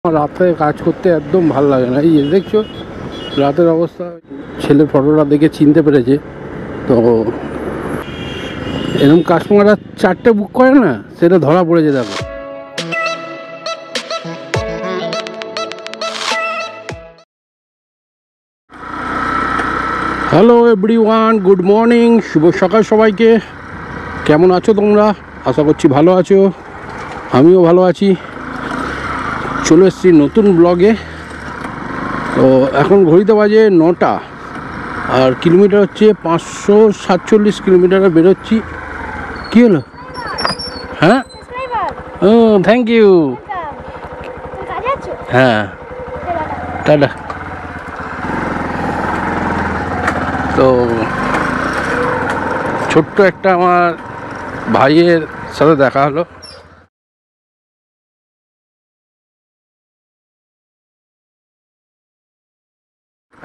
রাতে কাজ করতে একদম ভালো লাগে না। এই দেখছো রাতের অবস্থা, ছেলের ফটোটা দেখে চিনতে পেরেছে। তো এরকম কাস্টমাররা 4টে বুক করে না, সেটা ধরা পড়েছে। দেখো হ্যালো এভরিওয়ান, গুড মর্নিং, শুভ সকাল সবাইকে। কেমন আছো তোমরা? আশা করছি ভালো আছো, আমিও ভালো আছি। চলে এসেছি নতুন ব্লগে। তো এখন ঘড়িতে বাজে 9টা, আর কিলোমিটার হচ্ছে 547 কিলোমিটারে বেরোচ্ছি। কী হলো? হ্যাঁ, ও থ্যাংক ইউ। হ্যাঁ, টাটা। তো ছোট্ট একটা আমার ভাইয়ের সাথে দেখা হলো।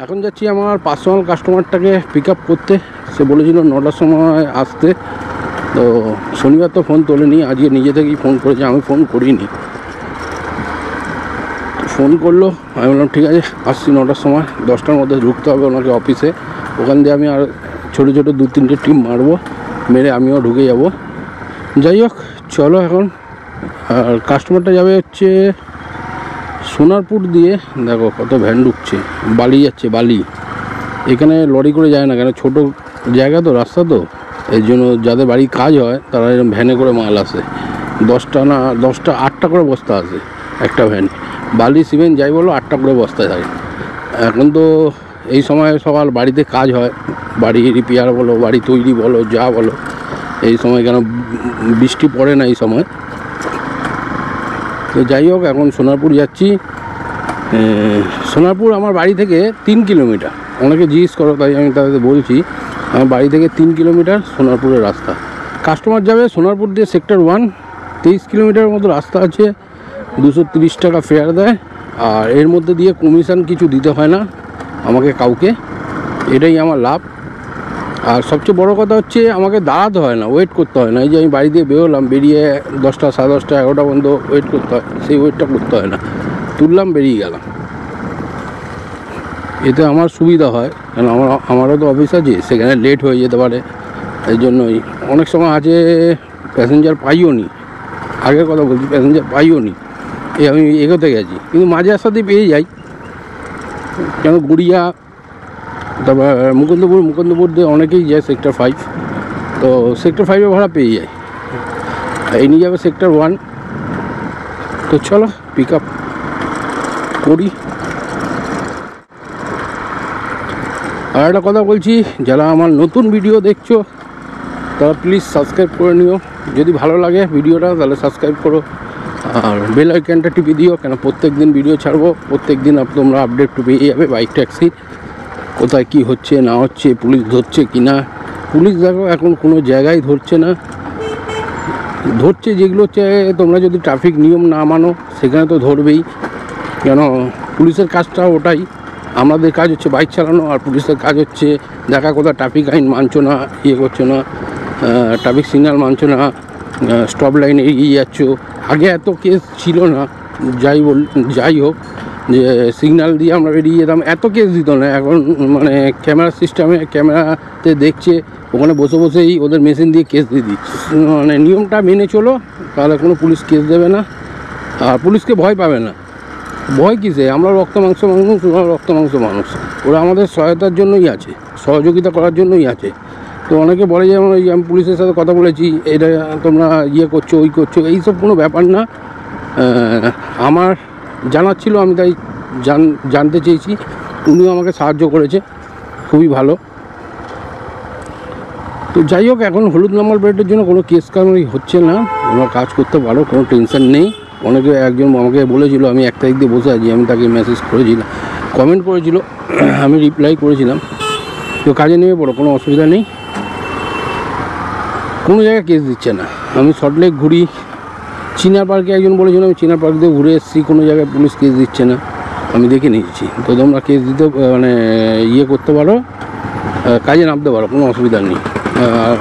এখন যাচ্ছি আমার পার্সোনাল কাস্টমারটাকে পিক আপ করতে। সে বলেছিল 9টার সময় আসতে। তো শনিবার তো ফোন তোলেনি, আজকে নিজে থেকেই ফোন করেছে, আমি ফোন করিনি। ফোন করলো, আমি বললাম ঠিক আছে আসছি 9টার সময়। 10টার মধ্যে ঢুকতে হবে ওনাকে অফিসে। ওখান দিয়ে আমি আর ছোটো ছোটো 2-3টে টিম মারবো, মেরে আমিও ঢুকে যাব। যাই হোক চলো এখন। আর কাস্টমারটা যাবে হচ্ছে সোনারপুর দিয়ে। দেখো কত ভ্যান ঢুকছে, বালি যাচ্ছে বালি। এখানে লরি করে যায় না, কেন ছোটো জায়গা তো, রাস্তা তো, এর জন্য যাদের বাড়ি কাজ হয় তারা এরকম ভ্যানে করে মাল আসে। 8টা করে বস্তা আসে একটা ভ্যানে। বালি সিমেন্ট যাই বলো 8টা করে বস্তা যায়। এখন তো এই সময় সকাল বাড়িতে কাজ হয়, বাড়ি রিপেয়ার বলো, বাড়ি তৈরি বলো, যা বলো। এই সময় কেন বৃষ্টি পড়ে না এই সময়। তো যাই হোক এখন সোনারপুর যাচ্ছি। সোনারপুর আমার বাড়ি থেকে 3 কিলোমিটার। অনেকে জিজ্ঞেস করো, তাই আমি তাদের বলছি আমার বাড়ি থেকে 3 কিলোমিটার সোনারপুরের রাস্তা। কাস্টমার যাবে সোনারপুর দিয়ে সেক্টর 1, 23 কিলোমিটার মতো রাস্তা আছে। 230 টাকা ফেয়ার দেয়, আর এর মধ্যে দিয়ে কমিশন কিছু দিতে হয় না আমাকে কাউকে। এটাই আমার লাভ। আর সবচেয়ে বড় কথা হচ্ছে আমাকে দাঁড়াতে হয় না, ওয়েট করতে হয় না। এই যে আমি বাড়ি দিয়ে বেরোলাম, বেরিয়ে 10টা, 10:30, 11টা পর্যন্ত ওয়েট করতে হয়, সেই ওয়েটটা করতে হয় না। তুললাম, বেরিয়ে গেলাম। এতে আমার সুবিধা হয়, কারণ আমারও তো অফিস আছে, সেখানে লেট হয়ে যেতে পারে। এই জন্যই অনেক সময় আছে প্যাসেঞ্জার পাইও নি। আগের কথা বলছি, প্যাসেঞ্জার পাইও নি, আমি এগোতে গেছি, কিন্তু মাঝে রাস্তাতেই পেয়ে যাই। কেন গড়িয়া, তারপর মুকুন্দপুর দিয়ে অনেকেই যায় সেক্টর 5। তো সেক্টর 5-এ ভাড়া পেয়ে যায়। এই নিয়ে যাবে সেক্টর 1। তো চলো পিক আপ করি। আর একটা কথা বলছি, যারা আমার নতুন ভিডিও দেখছো তারা প্লিজ সাবস্ক্রাইব করে নিও। যদি ভালো লাগে ভিডিওটা তাহলে সাবস্ক্রাইব করো, আর বেল আইকনটা টিপে দিও, কেন প্রত্যেক দিন ভিডিও ছাড়বো। প্রত্যেক দিন তোমরা আপডেট পেয়ে যাবে বাইক ট্যাক্সি, কোথায় কি হচ্ছে না হচ্ছে, পুলিশ ধরছে কি না। পুলিশ দেখো এখন কোনো জায়গায় ধরছে না, ধরছে যেগুলো হচ্ছে তোমরা যদি ট্রাফিক নিয়ম না মানো সেখানে তো ধরবেই। কেন পুলিশের কাজটা ওটাই। আমাদের কাজ হচ্ছে বাইক চালানো, আর পুলিশের কাজ হচ্ছে দেখা কোথায় ট্রাফিক আইন মানছো না, ইয়ে করছো না, ট্রাফিক সিগন্যাল মানছো না, স্টপ লাইনে এগিয়ে যাচ্ছ। আগে এত কেস ছিল না, যাই হোক, যে সিগন্যাল দিয়ে আমরা বেরিয়ে যেতাম, এত কেস দিত না। এখন মানে ক্যামেরা সিস্টেমে, ক্যামেরাতে দেখছে, ওখানে বসে বসেই ওদের মেশিন দিয়ে কেস দিয়ে দিই। মানে নিয়মটা মেনে চলো, তাহলে কোনো পুলিশ কেস দেবে না, আর পুলিশকে ভয় পাবে না। ভয় কিসে? আমরা রক্ত মাংস মানুষ, ওরা রক্ত মাংস মানুষ। ওরা আমাদের সহায়তার জন্যই আছে, সহযোগিতা করার জন্যই আছে। তো অনেকে বলে যে আমি পুলিশের সাথে কথা বলেছি, এটা তোমরা ইয়ে করছো, ওই করছো, এইসব কোনো ব্যাপার না। আমার জানার ছিল, আমি তাই জানতে চেয়েছি। উনিও আমাকে সাহায্য করেছে, খুবই ভালো। তো যাই হোক এখন হলুদ নাম্বার প্লেটের জন্য কোনো কেস কারণই হচ্ছে না, তোমরা কাজ করতে পারো, কোনো টেনশন নেই। অনেকে একজন আমাকে বলেছিল আমি 1 তারিখ দিয়ে বসে আছি, আমি তাকে মেসেজ করেছিলাম, কমেন্ট করেছিল, আমি রিপ্লাই করেছিলাম। তো কাজে নেমে পড়ো, কোনো অসুবিধা নেই। কোনো জায়গায় কেস দিচ্ছে না। আমি সল্টলেক ঘুরি, চিনার পার্কে একজন বলেছিল, আমি চিনার পার্ক দিয়ে ঘুরে এসেছি, কোনো জায়গায় পুলিশ কেস দিচ্ছে না, আমি দেখে নিয়েছি। তো তোমরা কেস দিতে মানে ইয়ে করতে পারো, কাজে নামতে পারো, কোনো অসুবিধা নেই।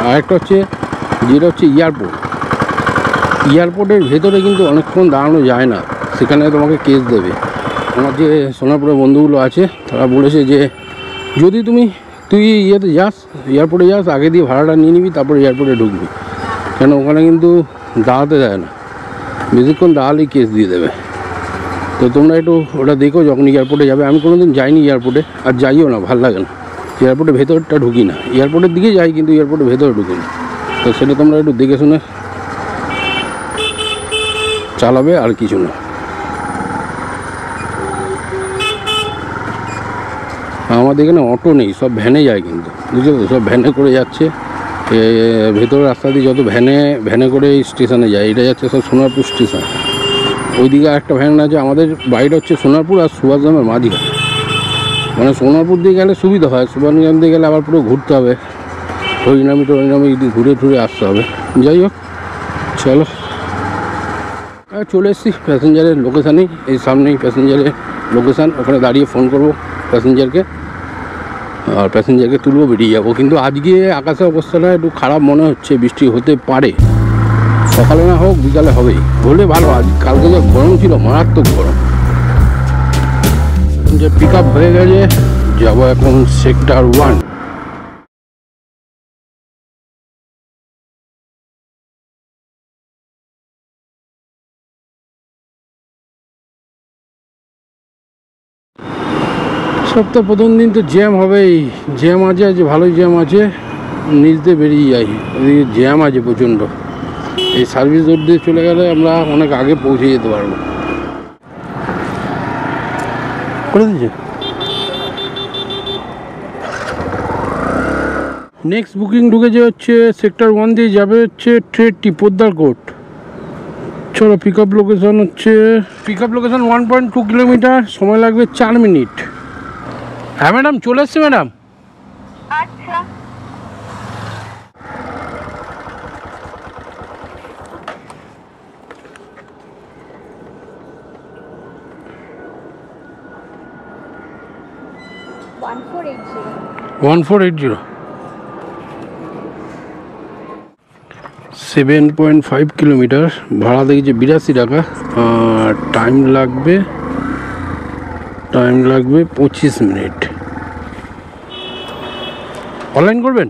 আরেকটা হচ্ছে যেটা হচ্ছে এয়ারপোর্টের ভেতরে কিন্তু অনেকক্ষণ দাঁড়ানো যায় না। সেখানে তোমাকে কেস দেবে। আমার যে সোনারপুরের বন্ধুগুলো আছে তারা বলেছে যে যদি তুই ইয়েতে যাস, এয়ারপোর্টে যাস, আগে দিয়ে ভাড়াটা নিয়ে নিবি, তারপরে এয়ারপোর্টে ঢুকবি, কেন ওখানে কিন্তু দাঁড়াতে দেয় না, বেশিক্ষণ দাঁড়ালেই কেস দিয়ে দেবে। তো তোমরা একটু ওটা দেখো যখন এয়ারপোর্টে যাবে। আমি কোনোদিন যাইনি এয়ারপোর্টে, আর যাইও না, ভালো লাগে না। এয়ারপোর্টের ভেতরটা ঢুকি না, এয়ারপোর্টের দিকে যাই কিন্তু এয়ারপোর্টের ভেতরে ঢুকি না। তো সেটা তোমরা একটু দেখে শুনে চালাবে, আর কিছু না। আমাদের এখানে অটো নেই, সব ভ্যানে যায় কিন্তু, বুঝছো তো, সব ভ্যানে করে যাচ্ছে। ভেতরের রাস্তা দিয়ে যত ভ্যানে করে স্টেশনে যায়, এটা যাচ্ছে সব সোনারপুর স্টেশন। ওইদিকে একটা ভ্যান আছে। আমাদের বাড়িটা হচ্ছে সোনারপুর আর সুভাষগ্রামের মাঝখানে, মানে সোনারপুর দিয়ে গেলে সুবিধা হয়, সুভাষগ্রাম দিয়ে গেলে আবার পুরো ঘুরতে হবে, হরিনামি ঘুরে ঘুরে আসতে হবে। যাই হোক, চলো চলে এসেছি প্যাসেঞ্জারের লোকেশানেই, এই সামনেই প্যাসেঞ্জারের লোকেশান। ওখানে দাঁড়িয়ে ফোন করবো প্যাসেঞ্জারকে, আর প্যাসেঞ্জারকে তুলবো, বেরিয়ে যাবো। কিন্তু আজকে আকাশের অবস্থাটা একটু খারাপ মনে হচ্ছে, বৃষ্টি হতে পারে, সকালে না হোক বিকালে হবেই, হলে ভালো। আজ কালকে যে গরম ছিল, মারাত্মক গরম। যে পিক আপ হয়ে গেছে, যাবো এখন সেক্টর 1। সপ্তাহ প্রথম দিন তো জ্যাম হবেই, জ্যাম আছে, আজ ভালোই জ্যাম আছে। নিচ দিয়ে বেরিয়ে যাই, ওদিকে জ্যাম আছে প্রচণ্ড। এই সার্ভিস রোড দিয়ে চলে গেলে আমরা অনেক আগে পৌঁছে যেতে পারবো। করে দিয়েছে। নেক্সট বুকিং ঢুকেছে হচ্ছে সেক্টর 1 দিয়ে যাবে হচ্ছে ট্রেনটি পোদ্দারকোট। চলো, পিক আপ লোকেশন 1.2 কিলোমিটার, সময় লাগবে 4 মিনিট। হ্যাঁ ম্যাডাম, চলে এসছি ম্যাডাম। আচ্ছা, ওয়ান 7.5 কিলোমিটার, ভাড়া দেখেছি 82 টাকা, আর টাইম লাগবে 25 মিনিট। অনলাইন করবেন?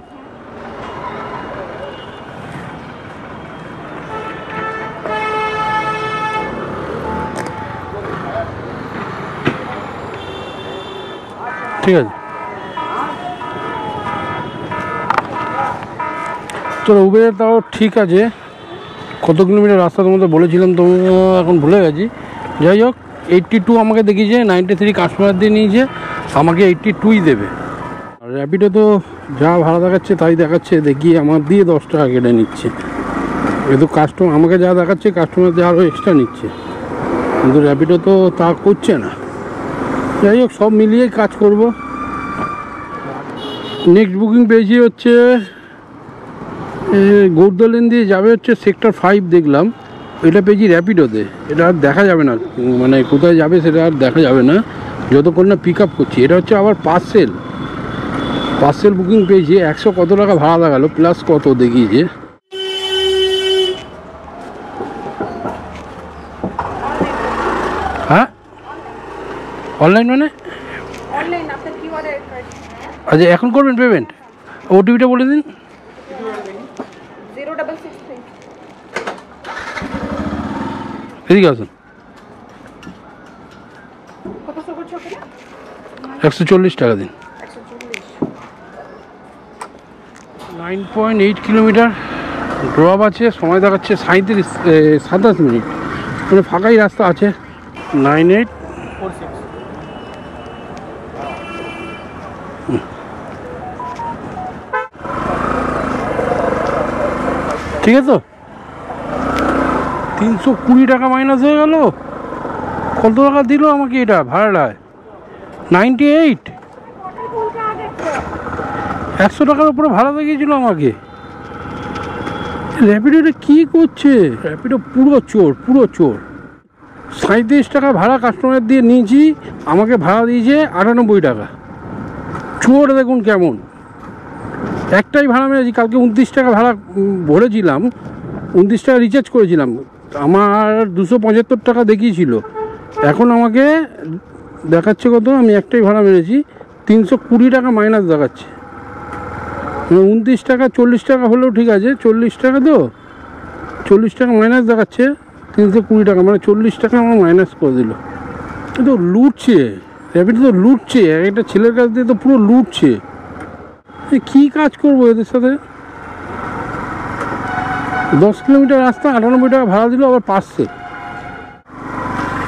ঠিক আছে, চলো উবের তাও ঠিক আছে। কত কিলোমিটার রাস্তা তোমাদের বলেছিলাম, তো এখন ভুলে গেছি। যাই হোক, 82 আমাকে দেখিয়েছে, 93 কাস্টমার দিয়ে নিয়েছে, আমাকে 82ই দেবে। আর র্যাপিডো তো যা ভাড়া দেখাচ্ছে তাই দেখাচ্ছে, দেখি আমার দিয়ে 10 টাকা কেটে নিচ্ছে। কিন্তু আমাকে যা দেখাচ্ছে কাস্টমার দিয়ে আরও এক্সট্রা নিচ্ছে, কিন্তু র্যাপিডো তো তা করছে না। যাই হোক, সব মিলিয়ে কাজ করব। নেক্সট বুকিং পেয়েছি হচ্ছে গৌরদলেন দিয়ে যাবে হচ্ছে সেক্টর 5 দেখলাম, এটা পেয়েছি র্যাপিডোতে। এটা আর দেখা যাবে না, মানে কোথায় যাবে সেটা আর দেখা যাবে না যতক্ষণ না পিক আপ করছি। এটা হচ্ছে আবার পার্সেল বুকিং পেয়েছি। 100 কত টাকা ভাড়া দেখালো, প্লাস কত দেখিয়েছে। হ্যাঁ, অনলাইন মানে আচ্ছা, এখন করবেন পেমেন্ট? ওটিপিটা বলে দিন। 0663। এদিকে আসুন। 140 টাকা দিন। 9.8 কিলোমিটার, ড্রপ আছে, সময় দেখাচ্ছে 27 মিনিট, মানে ফাঁকাই রাস্তা আছে। 9846। ঠিক আছে, তো 320 টাকা মাইনাস হয়ে গেল। কত টাকা দিল আমাকে এটা ভাড়াটায়? 98। 100 টাকার উপরে ভাড়া দেখিয়েছিল আমাকে। র্যাপিডোটা কী করছে? র্যাপিডো পুরো চোর। 37 টাকা ভাড়া কাস্টমার দিয়ে নিয়েছি, আমাকে ভাড়া দিয়েছে 98 টাকা। চোর দেখুন কেমন। একটাই ভাড়া মেরেছি, কালকে 29 টাকা ভাড়া ভরেছিলাম, 29 টাকা রিচার্জ করেছিলাম, আমার 275 টাকা দেখিয়েছিল। এখন আমাকে দেখাচ্ছে কত, আমি একটাই ভাড়া মেরেছি 320 টাকা মাইনাস দেখাচ্ছে। 29 টাকা 40 টাকা হলেও ঠিক আছে, 40 টাকা তো 40 টাকা মাইনাস দেখাচ্ছে, 320 টাকা মানে 40 টাকা আমার মাইনাস করে দিল। তো লুটছে, র্যাপিড তো লুটছে, একটা ছেলের কাছ দিয়ে তো পুরো লুটছে। কী কাজ করবো এদের সাথে? 10 কিলোমিটার রাস্তা 98 টাকা ভাড়া দিল, আবার পাচ্ছে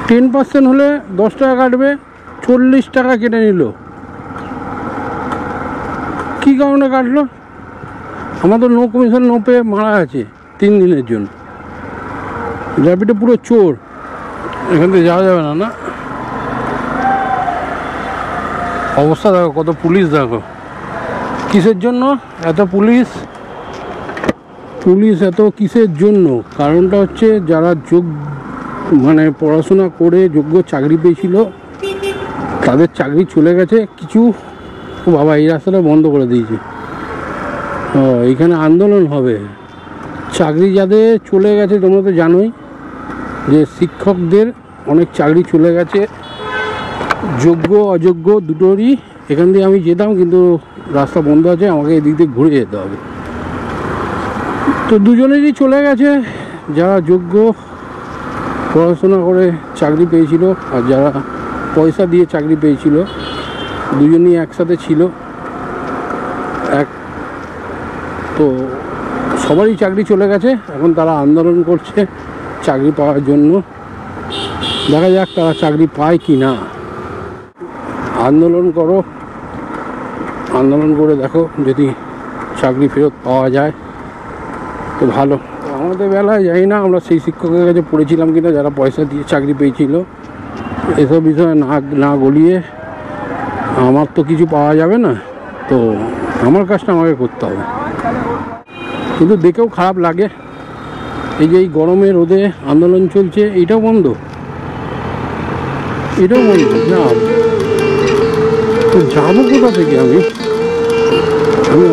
10% হলে 10 টাকা কাটবে, 40 টাকা কেটে নিল। কী কারণে কাটলো? আমার তো নো কমিশন নো পে মারা আছে 3 দিনের জন্য। র্যাপিডে পুরো চোর, এখান থেকে যাওয়া যাবে না। না, অবস্থা দেখো, কত পুলিশ দেখো। কিসের জন্য এত পুলিশ? পুলিশ এত কিসের জন্য? কারণটা হচ্ছে যারা মানে পড়াশোনা করে যোগ্য চাকরি পেয়েছিল তাদের চাকরি চলে গেছে কিছু। বাবা, এই রাস্তাটা বন্ধ করে দিয়েছে। এইখানে আন্দোলন হবে। চাকরি যাদের চলে গেছে, তোমরা তো জানোই যে শিক্ষকদের অনেক চাকরি চলে গেছে, যোগ্য অযোগ্য দুটোরই। এখান দিয়ে আমি যেতাম, কিন্তু রাস্তা বন্ধ আছে, আমাকে এদিক দিয়ে ঘুরে যেতে হবে। তো দুজনেরই চলে গেছে, যারা যোগ্য পড়াশোনা করে চাকরি পেয়েছিল আর যারা পয়সা দিয়ে চাকরি পেয়েছিল, দুজনই একসাথে ছিল। তো সবারই চাকরি চলে গেছে, এখন তারা আন্দোলন করছে চাকরি পাওয়ার জন্য। দেখা যাক তারা চাকরি পায় কি না। আন্দোলন করো, আন্দোলন করে দেখো, যদি চাকরি ফেরত পাওয়া যায় তো ভালো। আমাদের বেলায় জানি না আমরা সেই শিক্ষকের কাছে পড়েছিলাম কিনা যারা পয়সা দিয়ে চাকরি পেয়েছিল। এসব বিষয়ে না গলিয়ে আমার তো কিছু পাওয়া যাবে না, তো আমার কাজটা আমাকে করতে হবে। কিন্তু দেখেও খারাপ লাগে, এই যে এই গরমে রোদে আন্দোলন চলছে, এটাও বন্ধ, এটাও বন্ধ। না, তো যাবো কোথা থেকে? আমি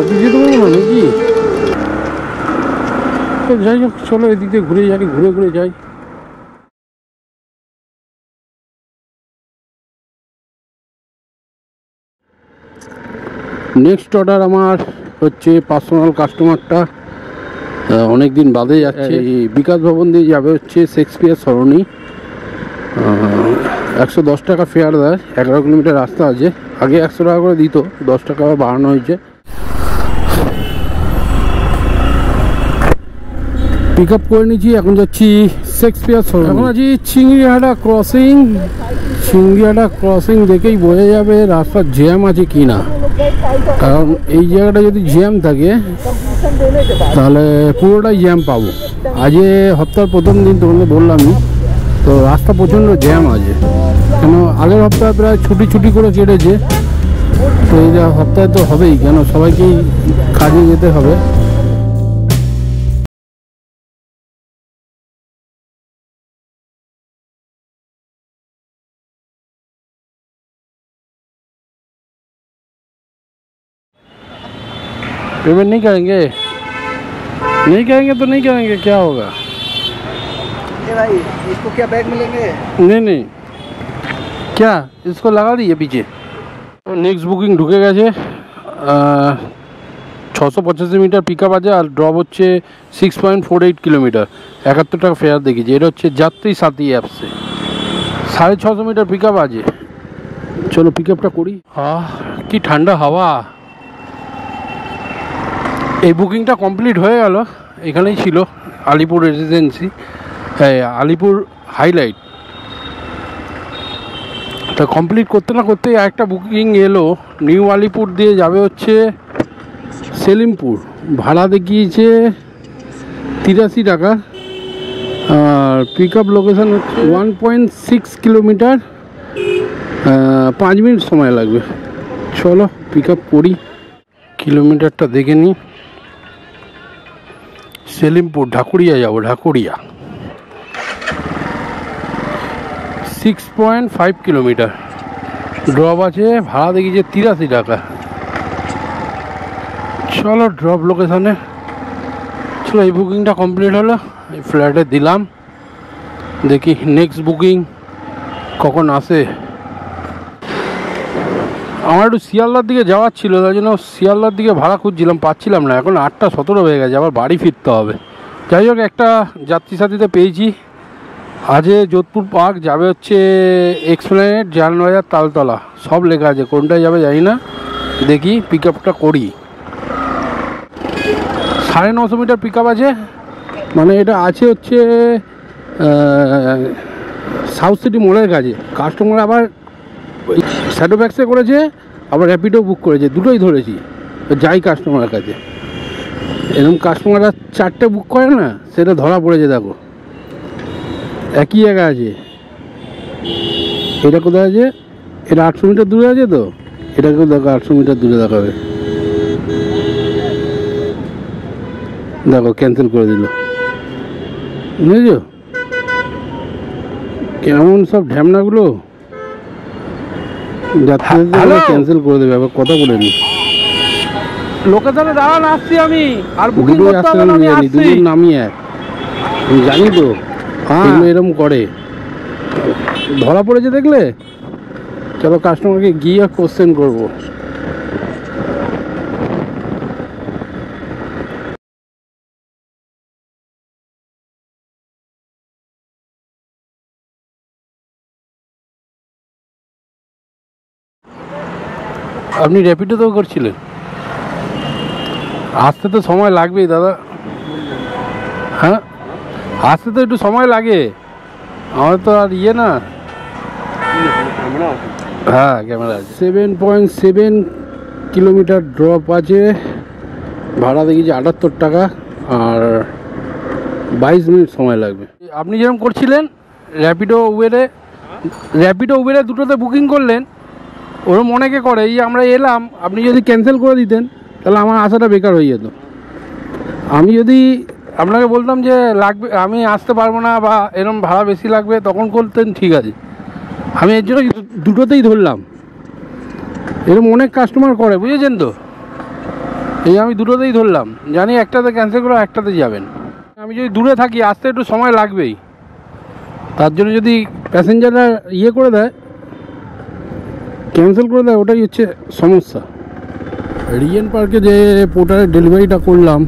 অফিসে যেতে পারবো না নাকি? তো যাই হোক, চলো এদিক দিয়ে ঘুরে যাই। নেক্সট অর্ডার আমার হচ্ছে পার্সোনাল কাস্টমারটা অনেক দিন বাদে যাচ্ছে। এই বিকাশ ভবন দিয়ে যাবে হচ্ছে শেক্সপিয়ার সরণি। 110 টাকা ফেয়ার দেয়, 11 কিলোমিটার রাস্তা আছে। আগে 100 টাকা করে দিত, 10 টাকা বাড়ানো হয়েছে। পিক আপ করে নিয়েছি, এখন যাচ্ছি শেক্সপিয়ার সরণি। এখন আছি চিংড়িহাটা ক্রসিং দেখেই বোঝা যাবে রাস্তার জ্যাম আছে কি না। কারণ এই জায়গাটা যদি জ্যাম থাকে তাহলে পুরোটাই জ্যাম পাবো। আজকে সপ্তাহের প্রথম দিন, তোমাদের বললামই তো, রাস্তা প্রচণ্ড জ্যাম আছে। কেন আগের সপ্তাহে প্রায় ছুটি করে কেটেছে, তো এই সপ্তাহে তো হবেই, কেন সবাইকেই কাজে যেতে হবে। पेमेंट नहीं करेंगे तो नहीं करेंगे, क्या होगा? भाई इसको क्या बैग मिलेंगे? नहीं, क्या इसको लगा दिए पीछे? तो नेक्स्ट बुकिंग ढुके गए। 685 মিটার পিক আপ আছে, আর ড্রপ হচ্ছে 6.48 কিলোমিটার। 71 টাকা ফেয়ার দেখিয়েছে। এটা হচ্ছে যাত্রী সাথী অ্যাপসে 650 মিটার পিক আপ আছে। চলো পিক আপটা করি। কি ঠান্ডা হাওয়া। এই বুকিংটা কমপ্লিট হয়ে গেল, এখানেই ছিল আলিপুর রেসিডেন্সি, আলিপুর হাইলাইট। তা কমপ্লিট করতে না করতেই একটা বুকিং এলো, নিউ আলিপুর দিয়ে যাবে হচ্ছে সেলিমপুর। ভাড়া দেখিয়েছে 83 টাকা, আর পিক আপ লোকেশান হচ্ছে 1.6 কিলোমিটার, 5 মিনিট সময় লাগবে। চলো পিক আপ করি, কিলোমিটারটা দেখে নিই। সেলিমপুর ঢাকুরিয়া যাব, ঢাকুরিয়া 6.5 কিলোমিটার। ড্রপ আছে, ভাড়া দেখিয়েছে 83 টাকা। চলো ড্রপ লোকেশানে। চলো এই বুকিংটা কমপ্লিট হলো, এই ফ্ল্যাটে দিলাম। দেখি নেক্সট বুকিং কখন আসে। আমার একটু শিয়ালদার দিকে যাওয়ার ছিল, তাই জন্য শিয়ালদার দিকে ভাড়া খুঁজছিলাম, পাচ্ছিলাম না। এখন 8:17 হয়ে গেছে, আবার বাড়ি ফিরতে হবে। যাই হোক, একটা যাত্রী সাথীতে পেয়েছি। আজে যোধপুর পার্ক যাবে হচ্ছে এক্সপ্লেনেড, জালবাজার, তালতলা, সব লেখা আছে। কোনটায় যাবে জানি না, দেখি পিক আপটা করি। 950 মিটার পিক আপ আছে, মানে এটা আছে হচ্ছে সাউথ সিটি মোড়ের কাছে। কাস্টমার আবার শ্যাডো ব্যাক্সে করেছে, আবার র্যাপিডো বুক করেছে, দুটোই ধরেছি। যাই কাস্টমারের কাছে, এরকম কাস্টমাররা 4টে বুক করে না, সেটা ধরা পড়েছে। দেখো একই জায়গা আছে। এটা কোথায় আছে? এটা 800 মিটার দূরে আছে, তো এটাকেও দেখো 800 মিটার দূরে দেখাবে। দেখো ক্যান্সেল করে দিল, বুঝেছো? কেমন সব ঢ্যামনাগুলো, যাত্রীদের ক্যান্সেল করে দেবে। আবার কথা বলে নি, লোকেশনে দাঁড়ান, আসছি আমি। আর বুকিং করতে হবে না, আমি আসছি। নামিয়ে আমি জানি তো, এগুলো এরকম করে, ধরা পড়েছে দেখলে। চলো কাস্টমারকে গিয়ে কোশ্চেন করবো। আপনি র্যাপিডোতেও করছিলেন? আসতে তো সময় লাগবেই দাদা। হ্যাঁ, আসতে তো একটু সময় লাগে, আমার তো আর ইয়ে না। হ্যাঁ, ক্যামেরা আছে। 7.7 কিলোমিটার ড্রপ আছে, ভাড়া দেখেছি 78 টাকা, আর 22 মিনিট সময় লাগবে। আপনি যেরকম করছিলেন র্যাপিডো উবেরে দুটোতে বুকিং করলেন, ওরম অনেকে করে। এই আমরা এলাম, আপনি যদি ক্যান্সেল করে দিতেন তাহলে আমার আসাটা বেকার হয়ে যেত। আমি যদি আপনাকে বলতাম যে লাগবে, আমি আসতে পারবো না বা এরকম ভাড়া বেশি লাগবে, তখন করতেন, ঠিক আছে। আমি এর জন্য দুটোতেই ধরলাম। এরকম অনেক কাস্টমার করে, বুঝেছেন তো? এই আমি দুটোতেই ধরলাম, জানি একটাতে ক্যান্সেল করে একটাতে যাবেন। আমি যদি দূরে থাকি, আসতে একটু সময় লাগবেই, তার জন্য যদি প্যাসেঞ্জাররা ইয়ে করে দেয়, ক্যান্সেল করে দেয়, ওটাই হচ্ছে সমস্যা। রিজেন্ট পার্কে যে পোর্টারের ডেলিভারিটা করলাম,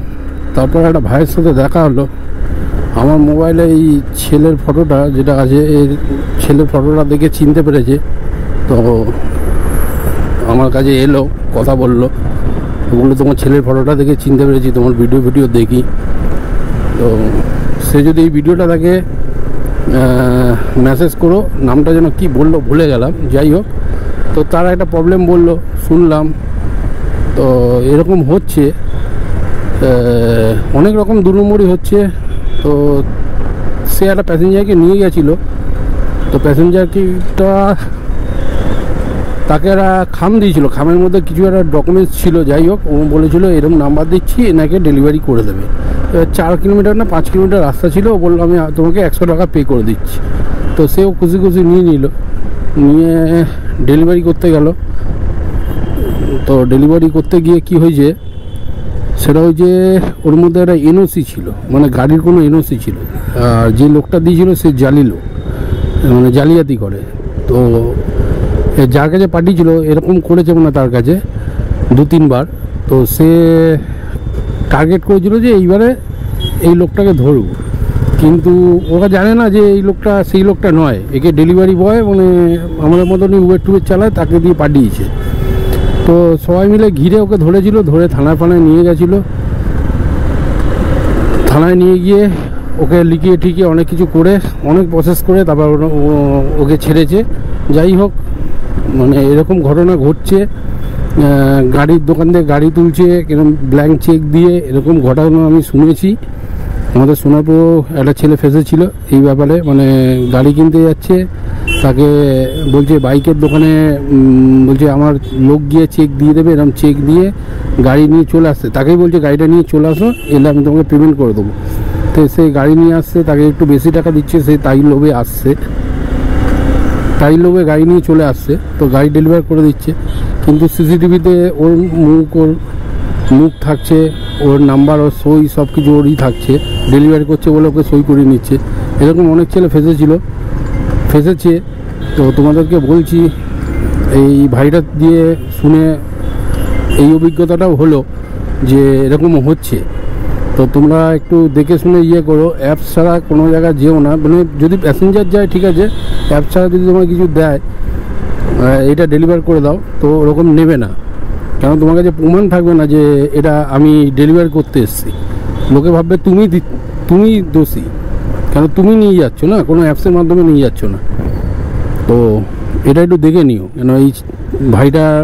তারপর একটা ভাইয়ের সাথে দেখা হলো। আমার মোবাইলে এই ছেলের ফটোটা যেটা আছে, এই ছেলের ফটোটা দেখে চিনতে পেরেছে, তো আমার কাছে এলো, কথা বললো, বললো তোমার ছেলের ফটোটা দেখে চিনতে পেরেছি, তোমার ভিডিও দেখি। তো সে যদি এই ভিডিওটা তাকে মেসেজ করো, নামটা যেন কি বললো ভুলে গেলাম, যাই হোক। তো তারা একটা প্রবলেম বললো, শুনলাম। তো এরকম হচ্ছে, অনেক রকম দু নম্বরই হচ্ছে। তো সে একটা প্যাসেঞ্জারকে নিয়ে গেছিলো, তো প্যাসেঞ্জারটা তাকে একটা খাম দিয়েছিল, খামের মধ্যে কিছু একটা ডকুমেন্টস ছিল। যাই হোক, ও বলেছিল এরকম নাম্বার দিচ্ছি, এনাকে ডেলিভারি করে দেবে। 4 কিলোমিটার না 5 কিলোমিটার রাস্তা ছিল। ও বললো আমি তোমাকে 100 টাকা পে করে দিচ্ছি। তো সেও খুশি খুশি নিয়ে নিল, নিয়ে ডেলিভারি করতে গেল। তো ডেলিভারি করতে গিয়ে কি হয়েছে, সেটা ওই যে ওর মধ্যে একটা এনওসি ছিল, মানে গাড়ির কোনো এনওসি ছিল। আর যে লোকটা দিয়েছিল সে জালি লোক, মানে জালিয়াতি করে। তো যার কাছে পাঠিয়েছিল এরকম করেছে মানে তার কাছে 2-3 বার। তো সে টার্গেট করেছিল যে এইবারে এই লোকটাকে ধরব, কিন্তু ওরা জানে না যে এই লোকটা সেই লোকটা নয়। একে ডেলিভারি বয়, মানে আমাদের মতনই উবের টুবের চালায়, তাকে দিয়ে পাঠিয়েছে। তো সবাই মিলে ঘিরে ওকে ধরেছিল, ধরে থানায় নিয়ে গেছিলো। থানায় নিয়ে গিয়ে ওকে লিখিয়ে ঠিকিয়ে অনেক কিছু করে, অনেক প্রসেস করে তারপর ওকে ছেড়েছে। যাই হোক, মানে এরকম ঘটনা ঘটছে, গাড়ির দোকান থেকে গাড়ি তুলছে এরকম ব্ল্যাঙ্ক চেক দিয়ে, এরকম ঘটনা আমি শুনেছি। আমাদের সোনারপুর একটা ছেলে ফেসেছিল এই ব্যাপারে, মানে গাড়ি কিনতে যাচ্ছে, তাকে বলছে বাইকের দোকানে, বলছে আমার লোক গিয়ে চেক দিয়ে দেবে, এরকম চেক দিয়ে গাড়ি নিয়ে চলে আসছে। তাকেই বলছে গাড়িটা নিয়ে চলে আসো, এলে আমি তোমাকে পেমেন্ট করে দেবো। তো সে গাড়ি নিয়ে আসছে, তাকে একটু বেশি টাকা দিচ্ছে, সে তাই লোভে আসছে, তাই লোভে গাড়ি নিয়ে চলে আসছে। তো গাড়ি ডেলিভার করে দিচ্ছে, কিন্তু সিসিটিভিতে ওর মুখ থাকছে, ওর নাম্বার, ওর সই সব কিছু ওরই থাকছে। ডেলিভারি করছে বলে ওকে সই করে নিচ্ছে। এরকম অনেক ছেলে ফেসেছে। তো তোমাদেরকে বলছি, এই ভাইটা দিয়ে শুনে এই অভিজ্ঞতাটাও হলো যে এরকম হচ্ছে। তো তোমরা একটু দেখে শুনে ইয়ে করো, অ্যাপস ছাড়া কোনো জায়গায় যেও না। মানে যদি প্যাসেঞ্জার যায় ঠিক আছে, অ্যাপস ছাড়া যদি তোমার কিছু দেয় এটা ডেলিভার করে দাও, তো ওরকম নেবে না। কেন তোমার কাছে প্রমাণ থাকবে না যে এটা আমি ডেলিভার করতে এসেছি। লোকে ভাববে তুমি দোষী, কেন তুমি নিয়ে যাচ্ছ না, কোনো অ্যাপসের মাধ্যমে নিয়ে যাচ্ছ না। তো এটা একটু দেখে নিও, কেন এই ভাইটার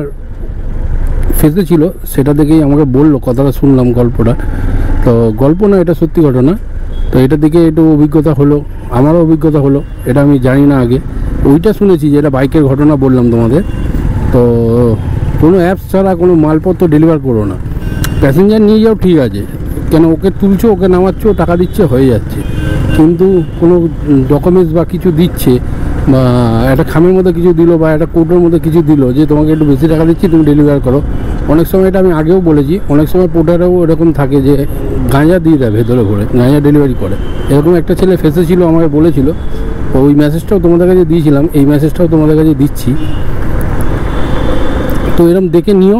ফেসে ছিল, সেটা দেখেই আমাকে বললো, কথাটা শুনলাম গল্পটা। তো গল্প না, এটা সত্যি ঘটনা। তো এটা দেখে একটু অভিজ্ঞতা হলো, আমারও অভিজ্ঞতা হলো। এটা আমি জানি না আগে, ওইটা শুনেছি যে এটা বাইকের ঘটনা বললাম তোমাদের। তো কোনো অ্যাপস ছাড়া কোনো মালপত্র ডেলিভার করো না। প্যাসেঞ্জার নিয়ে যাও ঠিক আছে, কেন ওকে তুলছো, ওকে নামাচ্ছো, টাকা দিচ্ছে, হয়ে যাচ্ছে। কিন্তু কোনো ডকুমেন্টস বা কিছু দিচ্ছে, বা একটা খামের মধ্যে কিছু দিল, বা একটা কোর্টের মধ্যে কিছু দিল যে তোমাকে একটু বেশি টাকা দিচ্ছি, তুমি ডেলিভার করো। অনেক সময় এটা আমি আগেও বলেছি, অনেক সময় পোর্টারেও এরকম থাকে যে গাঁজা দিয়ে দেয় ভেতরে ভরে, গাঁজা ডেলিভারি করে। এরকম একটা ছেলে ফেসে ছিল, আমাকে বলেছিল। ওই মেসেজটাও তোমাদের কাছে দিয়েছিলাম, এই মেসেজটাও তোমাদের কাছে দিচ্ছি। তো এরকম দেখে নিও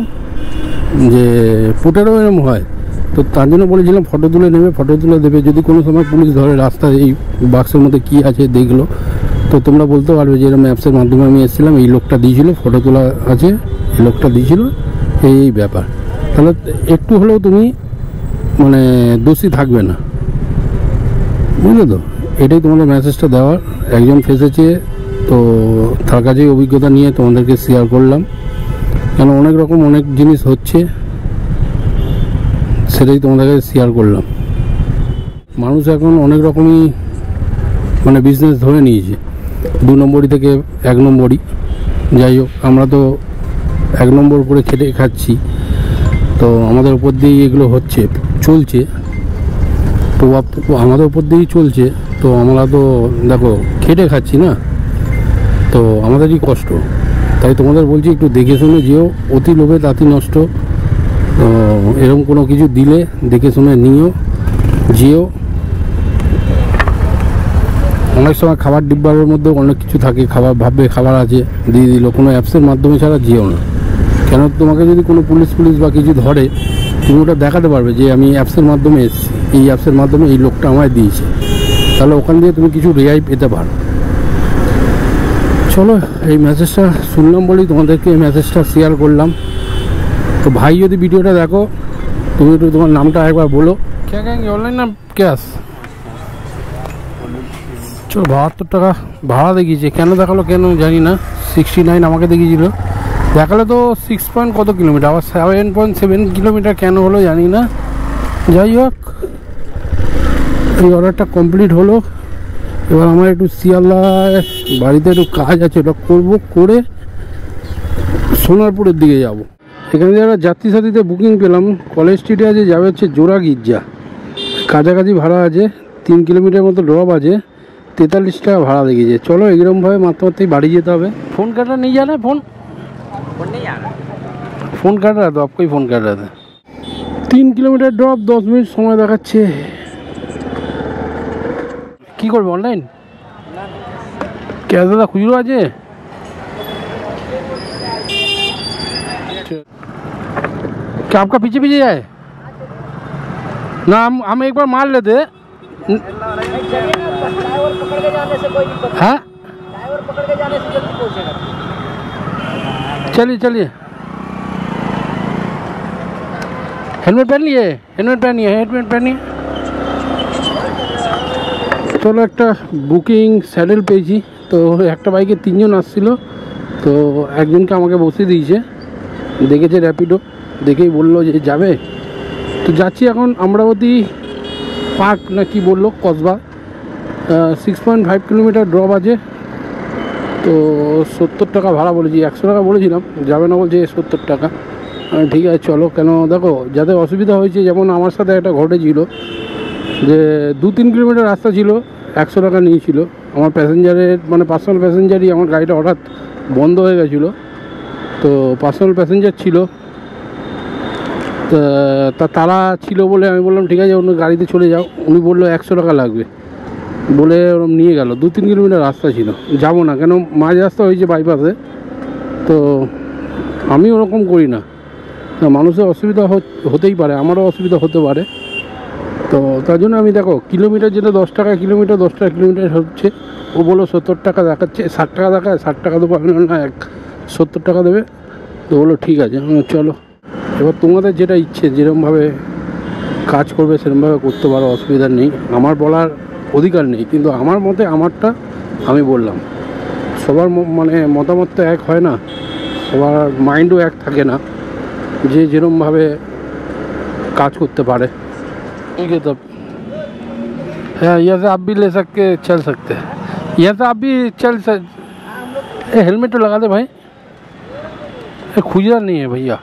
যে পোর্টারও এরকম হয়। তো তার জন্য বলেছিলাম ফটো তুলে নেবে, ফটো তুলে দেবে। যদি কোনো সময় পুলিশ ধরে রাস্তায় এই বাক্সের মধ্যে কী আছে দেখলো, তো তোমরা বলতে পারবে যে এরকম অ্যাপসের মাধ্যমে আমি এসেছিলাম, এই লোকটা দিয়েছিল, ফটো তোলা আছে, এই লোকটা দিয়েছিল, এই ব্যাপার। তাহলে একটু হলেও তুমি মানে দোষী থাকবে না, বুঝলে তো? এটাই তোমাদের মেসেজটা দেওয়ার। একজন ফেসেছে, তো তার কাছেই অভিজ্ঞতা নিয়ে তোমাদেরকে শেয়ার করলাম। কেন অনেক রকম অনেক জিনিস হচ্ছে, সেটাই তোমাদের কাছে শেয়ার করলাম। মানুষ এখন অনেক রকমই মানে বিজনেস ধরে নিয়েছে, 2 নম্বরই থেকে 1 নম্বরই। যাই হোক, আমরা তো 1 নম্বর করে খেটে খাচ্ছি, তো আমাদের উপর দিয়েই এগুলো হচ্ছে, চলছে। প্রভাব আমাদের উপর দিয়েই চলছে। তো আমরা তো দেখো খেটে খাচ্ছি না, তো আমাদেরই কষ্ট। তাই তোমাদের বলছি একটু দেখে শুনে যেও, অতি লোভে তাতি নষ্ট। তো এরকম কোনো কিছু দিলে দেখে শুনে নিও, যেও। অনেক সময় খাবার ডিব্বার মধ্যে অনেক কিছু থাকে, খাবার ভাববে খাবার আছে, দিয়ে দিল। কোনো অ্যাপসের মাধ্যমে ছাড়া যেও না। কেন তোমাকে যদি কোনো পুলিশ বা কিছু ধরে, তুমি ওটা দেখাতে পারবে যে আমি অ্যাপসের মাধ্যমে এসেছি, এই অ্যাপসের মাধ্যমে এই লোকটা আমায় দিয়েছে। তাহলে ওখান দিয়ে তুমি কিছু রেহাই পেতে পারো। চলো, এই মেসেজটা শুনলাম বলেই তোমাদেরকে এই মেসেজটা শেয়ার করলাম। তো ভাই যদি ভিডিওটা দেখো, তুমি একটু তোমার নামটা একবার বলো। অনলাইন না ক্যাশ? চলো, 72 টাকা ভাড়া দেখিয়েছে। কেন দেখালো কেন জানি না। 69 আমাকে দেখিয়েছিল, দেখালে তো 6 পয়েন্ট কত কিলোমিটার, আবার 7.7 কিলোমিটার কেন হলো জানি না। যাই হোক, এই অর্ডারটা কমপ্লিট হলো। এবার আমার একটু শিয়ালদায় বাড়িতে একটু কাজ আছে, ওটা করবো, করে সোনারপুরের দিকে যাব। এখানে যারা যাত্রী সাথীতে বুকিং পেলাম, কলেজ স্ট্রিটে আছে, যাবে হচ্ছে জোড়া গির্জা। কাছাকাছি ভাড়া আছে, 3 কিলোমিটার মতো ড্রপ আছে, 43 টাকা ভাড়া দেখিয়েছে। চলো, এরকমভাবে মাত্রই বাড়ি যেতে হবে। ফোন কাট रहा नहीं जा रहा है, फोन काट रहा है, तो आपको ही फ़ोन कर रहा था। 3 কিলোমিটার ড্রপ, 10 মিনিট সময় দেখাচ্ছে। কি করবে অনলাইন? ক্যাশ দাদা খুচরো আছে? क्या आपका पीछे पीछे जाए ना? हम एक बार मार लेते। हाँ, चलिए चलिए। हेलमेट पहन लिए? हेलमेट पहनिए, हेलमेट पहनिए। চলো, একটা বুকিং স্যাডেল পেয়েছি। তো একটা বাইকে 3 জন আসছিল, তো একজনকে আমাকে বসিয়ে দিয়েছে, দেখেছে র্যাপিডো, দেখেই বললো যে যাবে। তো যাচ্ছি এখন अमरावती পার্ক না কি বললো, কসবা। 6.5 কিলোমিটার ড্রপ আছে। তো 70 টাকা ভাড়া বলেছি, 100 টাকা বলেছিলাম, যাবে না বলছে 70 টাকা। ঠিক আছে চলো। কেন দেখো, যাদের অসুবিধা হয়েছে, যেমন আমার সাথে একটা ঘটেছিল যে 2-3 কিলোমিটার রাস্তা ছিল, 100 টাকা নিয়েছিল। আমার প্যাসেঞ্জারের মানে পার্সোনাল প্যাসেঞ্জারই, আমার গাড়িটা হঠাৎ বন্ধ হয়ে গেছিলো। তো পার্সোনাল প্যাসেঞ্জার ছিল, তারা ছিল বলে আমি বললাম ঠিক আছে অন্য গাড়িতে চলে যাও। উনি বললো 100 টাকা লাগবে। বলে ওরম নিয়ে গেল। 2-3 কিলোমিটার রাস্তা ছিল, যাবো না কেন, মাঝ রাস্তা হয়েছে বাইপাসে, তো আমি ওরকম করি না। মানুষের অসুবিধা হতেই পারে, আমারও অসুবিধা হতে পারে, তো তার জন্য আমি দেখো কিলোমিটার যেটা 10 টাকা কিলোমিটার, 10 টাকা কিলোমিটার হচ্ছে, ও বলো 70 টাকা দেখাচ্ছে, 60 টাকা দেখায়, 60 টাকা দেবো আমি না, 70 টাকা দেবে, তো বলো ঠিক আছে চলো। এবার তোমাদের যেটা ইচ্ছে যেরকমভাবে কাজ করবে সেরকমভাবে করতে পারো, অসুবিধা নেই, আমার বলার অধিকার নেই, কিন্তু আমার মতে আমারটা আমি বললাম। সবার মানে মতামত তো এক হয় না, সবার মাইন্ডও এক থাকে না, যে যেরকমভাবে কাজ করতে পারে। ठीक है तब हाँ, यहाँ से आप भी ले सकते, चल सकते हैं, यहाँ से आप भी चल हेलमेट तो लगा दे भाई, खुजरा नहीं है भैया।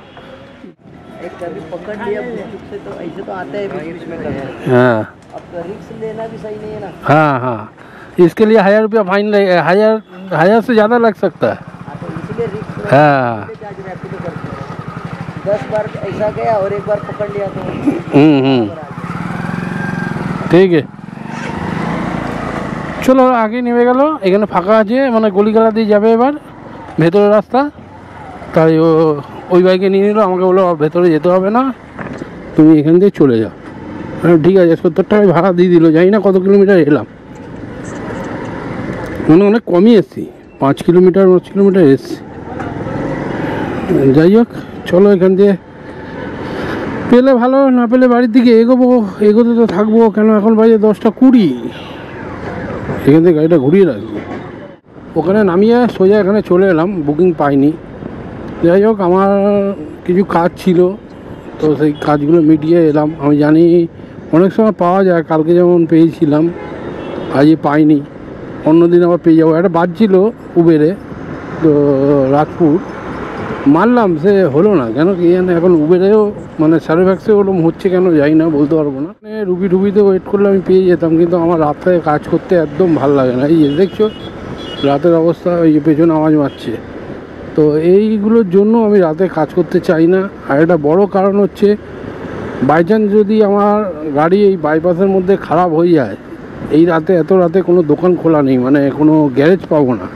एक कभी पकड़ लिया ब्लूटूथ से तो ऐसे तो आता है बीच में कभी। हाँ अब रिस्क लेना भी सही नहीं है ना। हाँ हाँ, इसके लिए 1000 रुपया फाइन लगे, 1000 से ज़्यादा लग सकता है। हाँ, तो इसलिए रिस्क हाँ आज रैपिडो करते हैं। 10 बार ऐसा गया और एक बार पकड़ लिया तो ঠিক আছে, চলো আগে নেমে গেল, এখানে ফাঁকা আছে, মানে গলিগালা দিয়ে যাবে এবার ভেতরের রাস্তা, তাই ও ওই বাইকে নিয়ে নিল, আমাকে বললো ভেতরে যেতে হবে না, তুমি এখান দিয়ে চলে যাও। ঠিক আছে, 70 টাকায় ভাড়া দিয়ে দিল, জানি না কত কিলোমিটার এলাম, মানে অনেক কমই এসছি, 5 কিলোমিটার এসছি। যাই হোক চলো, এখান দিয়ে পেলে ভালো, না পেলে বাড়ির দিকে এগোতে তো থাকবো, কেন এখন বাজে 10:20, এখান থেকে গাড়িটা ঘুরিয়ে রাখবো। ওখানে নামিয়ে সোজা এখানে চলে এলাম, বুকিং পাইনি। যাই হোক আমার কিছু কাজ ছিল, তো সেই কাজগুলো মিটিয়ে এলাম। আমি জানি অনেক সময় পাওয়া যায়, কালকে যেমন পেয়েছিলাম, আজকে পাইনি, অন্যদিন আবার পেয়ে যাবো। একটা বাজছিল উবেরে, তো রাজপুর মারলাম, সে হলো না কেন কি জানে, এখন উবেরেও মানে সার্ভিসে ওরকম হচ্ছে কেন যাই না, বলতে পারবো না। রুবিতে ওয়েট করলে আমি পেয়ে যেতাম, কিন্তু আমার রাতে কাজ করতে একদম ভালো লাগে না। এই যে দেখছো রাতের অবস্থা, ওই পেছনে আওয়াজ মারছে, তো এইগুলোর জন্য আমি রাতে কাজ করতে চাই না। আর একটা বড় কারণ হচ্ছে, বাই চান্স যদি আমার গাড়ি এই বাইপাসের মধ্যে খারাপ হয়ে যায়, এই রাতে এত রাতে কোনো দোকান খোলা নেই, মানে কোনো গ্যারেজ পাবো না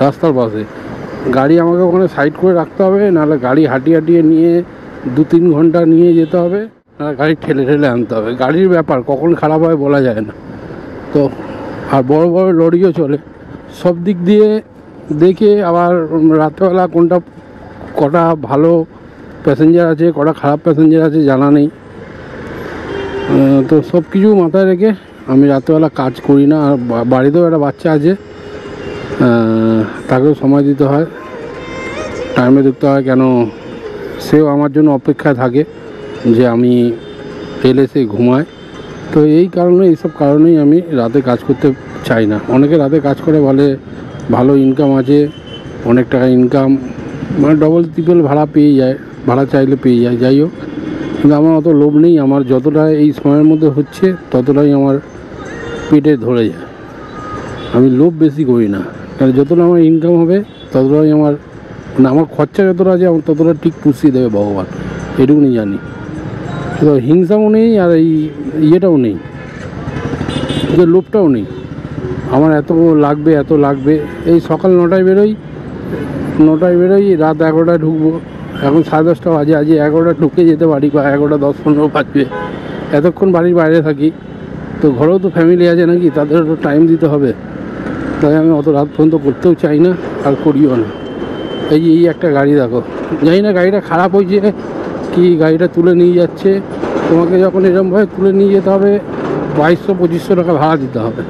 রাস্তার পাশে, গাড়ি আমাকে ওখানে সাইড করে রাখতে হবে, নাহলে গাড়ি হাঁটিয়ে নিয়ে 2-3 ঘন্টা নিয়ে যেতে হবে, নাহলে গাড়ি ঠেলে আনতে হবে। গাড়ির ব্যাপার কখন খারাপ হয় বলা যায় না, তো আর বড় লরিও চলে, সব দিক দিয়ে দেখে আবার রাত্রেবেলা কটা ভালো প্যাসেঞ্জার আছে, কটা খারাপ প্যাসেঞ্জার আছে জানা নেই, তো সব কিছু মাথায় রেখে আমি রাত্রেবেলা কাজ করি না। আর বাড়িতেও একটা বাচ্চা আছে, তাকেও সময় দিতে হয়, টাইমে দেখতে হয়, কেন সেও আমার জন্য অপেক্ষায় থাকে যে আমি এলে সে ঘুমায়। তো এইসব কারণেই আমি রাতে কাজ করতে চাই না। অনেকে রাতে কাজ করে বলে ভালো ইনকাম আছে, অনেক টাকা ইনকাম, মানে ডবল ট্রিপল ভাড়া চাইলে পেয়ে যায়। যাই হোক, কিন্তু আমার অত লোভ নেই, আমার যতটা এই সময়ের মধ্যে হচ্ছে ততটাই আমার পেটে ধরে যায়, আমি লোভ বেশি করি না, কারণ যতটা আমার ইনকাম হবে ততটাই আমার, মানে আমার খরচা যতটা আছে আমার ততটা ঠিক পুষিয়ে দেবে ভগবান, এটুকুনি জানি। তো হিংসাও নেই, আর এই ইয়েটাও নেই, যে লোভটাও নেই আমার, এত লাগবে। এই সকাল 9টায় বেরোই, রাত 11টায় ঢুকবো, এখন 10:30 বাজে, আজ 11টা ঢুকে যেতে পারি, বা 11টা 10-15 বাজবে, এতক্ষণ বাড়ির বাইরে থাকি, তো ঘরেও তো ফ্যামিলি আছে নাকি, তাদেরও তো টাইম দিতে হবে, তাই আমি অত রাত পর্যন্ত করতেও চাই না, আর করিও না। এই একটা গাড়ি দেখো, জানি না গাড়িটা খারাপ হয়েছে কি, গাড়িটা তুলে নিয়ে যাচ্ছে, তোমাকে যখন এরকমভাবে তুলে নিয়ে যেতে হবে 2200-2500 টাকা ভাড়া দিতে হবে।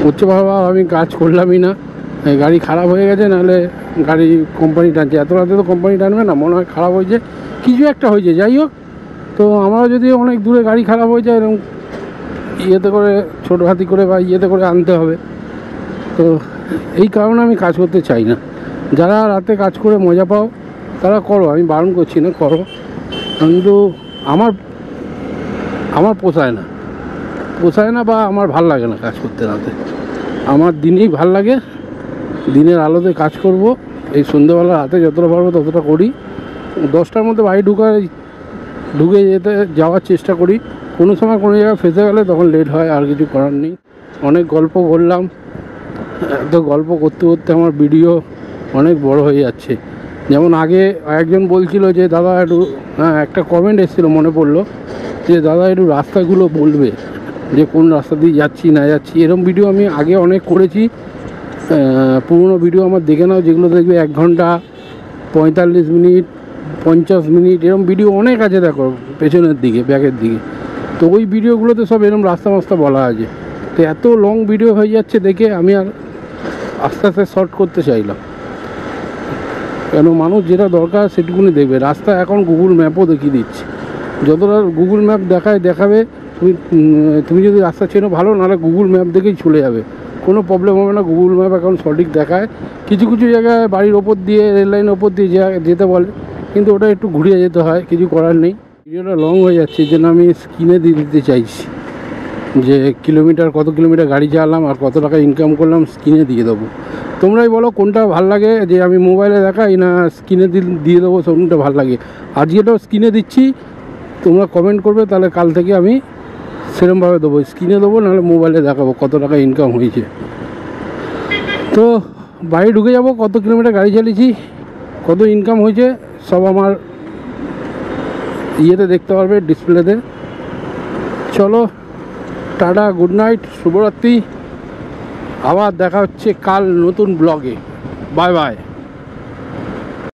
হচ্ছে বাবা, আমি কাজ করলামই না, গাড়ি খারাপ হয়ে গেছে, নাহলে গাড়ি কোম্পানি টানছে, এত রাতে তো কোম্পানি টানবে না, মনে হয় খারাপ হয়েছে, কিছু একটা হয়েছে। যাই হোক, তো আমরা যদি অনেক দূরে গাড়ি খারাপ হয়ে যায়, এরকম ইয়েতে করে ছোটো হাতি করে বা ইয়েতে করে আনতে হবে, তো এই কারণে আমি কাজ করতে চাই না। যারা রাতে কাজ করে মজা পাও তারা করো, আমি বারণ করছি না, করো, কিন্তু আমার পোষায় না, বা আমার ভাল লাগে না কাজ করতে রাতে। আমার দিনেই ভাল লাগে, দিনের আলোতে কাজ করব, এই সন্ধ্যেবেলা রাতে যতটা পারবো ততটা করি, 10টার মধ্যে বাড়ি ঢুকে যাওয়ার চেষ্টা করি। কোনো সময় কোনো জায়গায় ফেসে গেলে তখন লেট হয়, আর কিছু করার নেই। অনেক গল্প করলাম। এত গল্প করতে করতে আমার ভিডিও অনেক বড় হয়ে যাচ্ছে। যেমন আগে একজন বলছিল যে দাদা একটু, হ্যাঁ একটা কমেন্ট এসেছিলো মনে পড়লো, যে দাদা একটু রাস্তাগুলো বলবে, যে কোন রাস্তা দিয়ে যাচ্ছি না যাচ্ছি। এরকম ভিডিও আমি আগে অনেক করেছি। পুরনো ভিডিও আমার দেখে নাও, যেগুলো দেখবে 1 ঘন্টা 45 মিনিট 50 মিনিট এরকম ভিডিও অনেক আছে, দেখো পেছনের দিকে ব্যাকের দিকে। তো ওই ভিডিওগুলোতে সব এরকম রাস্তা মাস্তা বলা আছে। তো এত লং ভিডিও হয়ে যাচ্ছে দেখে আমি আর আস্তে আস্তে শর্ট করতে চাইলাম, কেন মানুষ যেটা দরকার সেটুকুনি দেখবে। রাস্তা এখন গুগল ম্যাপও দেখিয়ে দিচ্ছে, যতটা গুগল ম্যাপ দেখাবে তুমি যদি রাস্তা চেনো ভালো, নাহলে গুগল ম্যাপ দেখেই চলে যাবে, কোনো প্রবলেম হবে না। গুগল ম্যাপ এখন সঠিক দেখায়। কিছু কিছু জায়গায় বাড়ির ওপর দিয়ে, রেল লাইনের ওপর দিয়ে যেতে বলে, কিন্তু ওটা একটু ঘুরিয়ে যেতে হয়, কিছু করার নেই। ভিডিওটা লং হয়ে যাচ্ছে, এই জন্য আমি স্ক্রিনে দিয়ে দিতে চাইছি যে কত কিলোমিটার গাড়ি চালালাম আর কত টাকা ইনকাম করলাম, স্ক্রিনে দিয়ে দেবো। তোমরাই বলো কোনটা ভাল লাগে, যে আমি মোবাইলে দেখাই না স্ক্রিনে দিয়ে দেবো, কোনটা ভাল লাগে। আজকেটাও স্ক্রিনে দিচ্ছি, তোমরা কমেন্ট করবে, তাহলে কাল থেকে আমি সেরকমভাবে দেবো, স্ক্রিনে দেবো, নাহলে মোবাইলে দেখাবো কত টাকা ইনকাম হয়েছে। তো বাড়ি ঢুকে যাব, কত কিলোমিটার গাড়ি চালিয়েছি, কত ইনকাম হয়েছে, সব আমার ইয়েতে দেখতে পারবে, ডিসপ্লেতে। চলো, টাটা, গুড নাইট, শুভরাত্রি। আবার দেখা হচ্ছে কাল নতুন ব্লগে। Bye bye.